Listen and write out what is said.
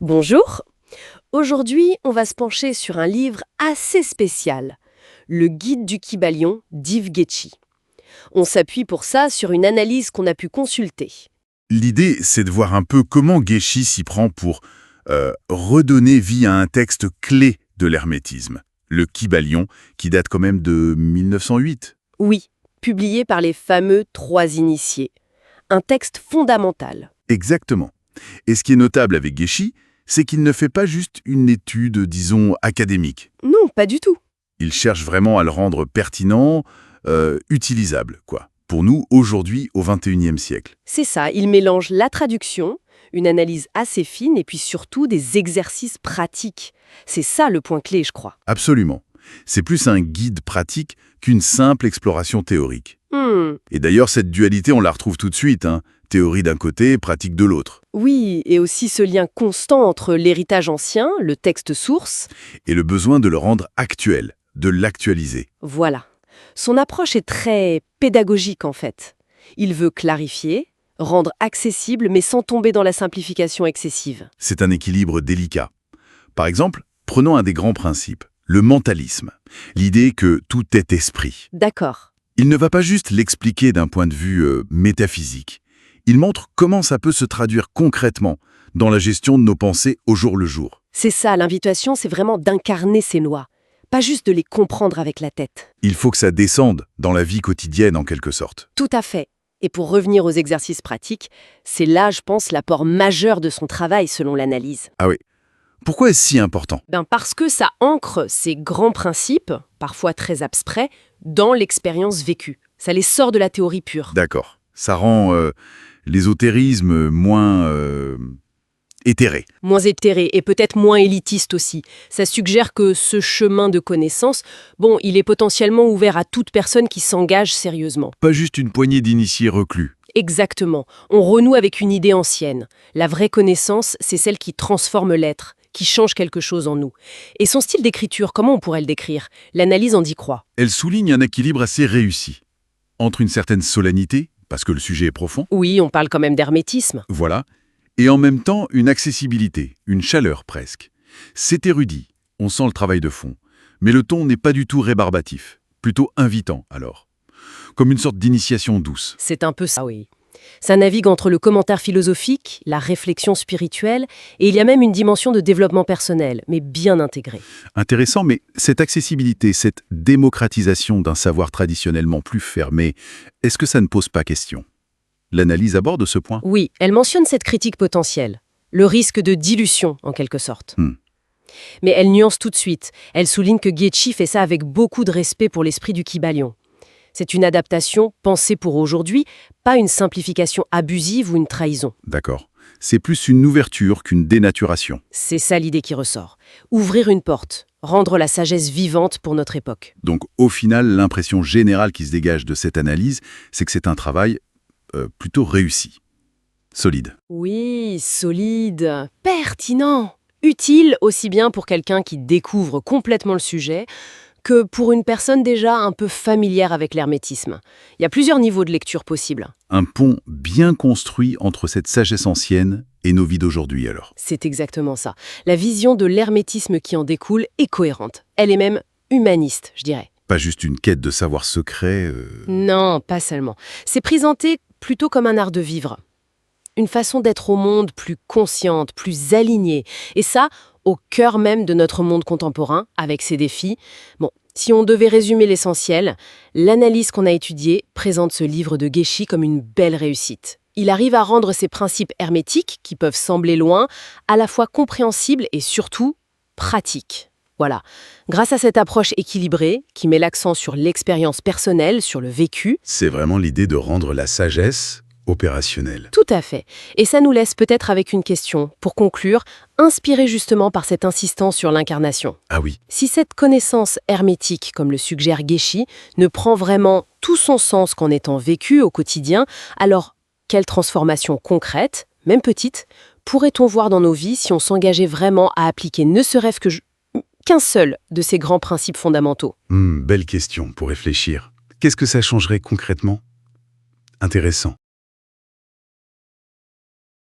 Bonjour. Aujourd'hui, on va se pencher sur un livre assez spécial, Le Guide du Kybalion d'Yves Guéchi. On s'appuie pour ça sur une analyse qu'on a pu consulter. L'idée, c'est de voir un peu comment Guéchi s'y prend pour redonner vie à un texte clé de l'hermétisme, le Kybalion, qui date quand même de 1908. Oui, publié par les fameux Trois Initiés. Un texte fondamental. Exactement. Et ce qui est notable avec Guéchi, c'est qu'il ne fait pas juste une étude, disons, académique. Non, pas du tout. Il cherche vraiment à le rendre pertinent, utilisable, quoi. Pour nous, aujourd'hui, au XXIe siècle. C'est ça, il mélange la traduction, une analyse assez fine et puis surtout des exercices pratiques. C'est ça le point clé, je crois. Absolument. C'est plus un guide pratique qu'une simple exploration théorique. Et d'ailleurs, cette dualité, on la retrouve tout de suite, hein. Théorie d'un côté, pratique de l'autre. Oui, et aussi ce lien constant entre l'héritage ancien, le texte source. Et le besoin de le rendre actuel, de l'actualiser. Voilà. Son approche est très pédagogique en fait. Il veut clarifier, rendre accessible, mais sans tomber dans la simplification excessive. C'est un équilibre délicat. Par exemple, prenons un des grands principes, le mentalisme. L'idée que tout est esprit. D'accord. Il ne va pas juste l'expliquer d'un point de vue métaphysique. Il montre comment ça peut se traduire concrètement dans la gestion de nos pensées au jour le jour. C'est ça, l'invitation, c'est vraiment d'incarner ces lois, pas juste de les comprendre avec la tête. Il faut que ça descende dans la vie quotidienne en quelque sorte. Tout à fait. Et pour revenir aux exercices pratiques, c'est là, je pense, l'apport majeur de son travail selon l'analyse. Ah oui. Pourquoi est-ce si important? Parce que ça ancre ces grands principes, parfois très abstraits, dans l'expérience vécue. Ça les sort de la théorie pure. D'accord. Ça rend l'ésotérisme moins éthéré. Moins éthéré et peut-être moins élitiste aussi. Ça suggère que ce chemin de connaissance, il est potentiellement ouvert à toute personne qui s'engage sérieusement. Pas juste une poignée d'initiés reclus. Exactement. On renoue avec une idée ancienne. La vraie connaissance, c'est celle qui transforme l'être, qui change quelque chose en nous. Et son style d'écriture, comment on pourrait le décrire? L'analyse en dit croix. Elle souligne un équilibre assez réussi. Entre une certaine solennité, parce que le sujet est profond, Oui, on parle quand même d'hermétisme. voilà, et en même temps une accessibilité, une chaleur presque. C'est érudit, on sent le travail de fond, mais le ton n'est pas du tout rébarbatif, plutôt invitant alors. Comme une sorte d'initiation douce. C'est un peu ça, oui. Ça navigue entre le commentaire philosophique, la réflexion spirituelle, et il y a même une dimension de développement personnel, mais bien intégrée. Intéressant, mais cette accessibilité, cette démocratisation d'un savoir traditionnellement plus fermé, est-ce que ça ne pose pas question? L'analyse aborde ce point? Oui, elle mentionne cette critique potentielle, le risque de dilution, en quelque sorte. Mais elle nuance tout de suite. Elle souligne que Guéchi fait ça avec beaucoup de respect pour l'esprit du Kybalion. C'est une adaptation pensée pour aujourd'hui, pas une simplification abusive ou une trahison. D'accord. C'est plus une ouverture qu'une dénaturation. C'est ça l'idée qui ressort. Ouvrir une porte, rendre la sagesse vivante pour notre époque. Donc au final, l'impression générale qui se dégage de cette analyse, c'est que c'est un travail plutôt réussi. Solide. Oui, solide, pertinent, utile aussi bien pour quelqu'un qui découvre complètement le sujet que pour une personne déjà un peu familière avec l'hermétisme. Il y a plusieurs niveaux de lecture possibles. Un pont bien construit entre cette sagesse ancienne et nos vies d'aujourd'hui alors. C'est exactement ça. La vision de l'hermétisme qui en découle est cohérente. Elle est même humaniste, je dirais. Pas juste une quête de savoir secret. Non, pas seulement. C'est présenté plutôt comme un art de vivre. Une façon d'être au monde plus consciente, plus alignée. Et ça, au cœur même de notre monde contemporain, avec ses défis. Si on devait résumer l'essentiel, l'analyse qu'on a étudiée présente ce livre de Guéchi comme une belle réussite. Il arrive à rendre ces principes hermétiques, qui peuvent sembler loin, à la fois compréhensibles et surtout pratiques. Voilà. Grâce à cette approche équilibrée, qui met l'accent sur l'expérience personnelle, sur le vécu. C'est vraiment l'idée de rendre la sagesse opérationnelle. Tout à fait. Et ça nous laisse peut-être avec une question, pour conclure, inspirée justement par cette insistance sur l'incarnation. Ah oui. Si cette connaissance hermétique, comme le suggère Guéchi, ne prend vraiment tout son sens qu'en étant vécue au quotidien, alors quelle transformation concrète, même petite, pourrait-on voir dans nos vies si on s'engageait vraiment à appliquer ne serait-ce qu'un seul de ces grands principes fondamentaux? Belle question pour réfléchir. Qu'est-ce que ça changerait concrètement? Intéressant.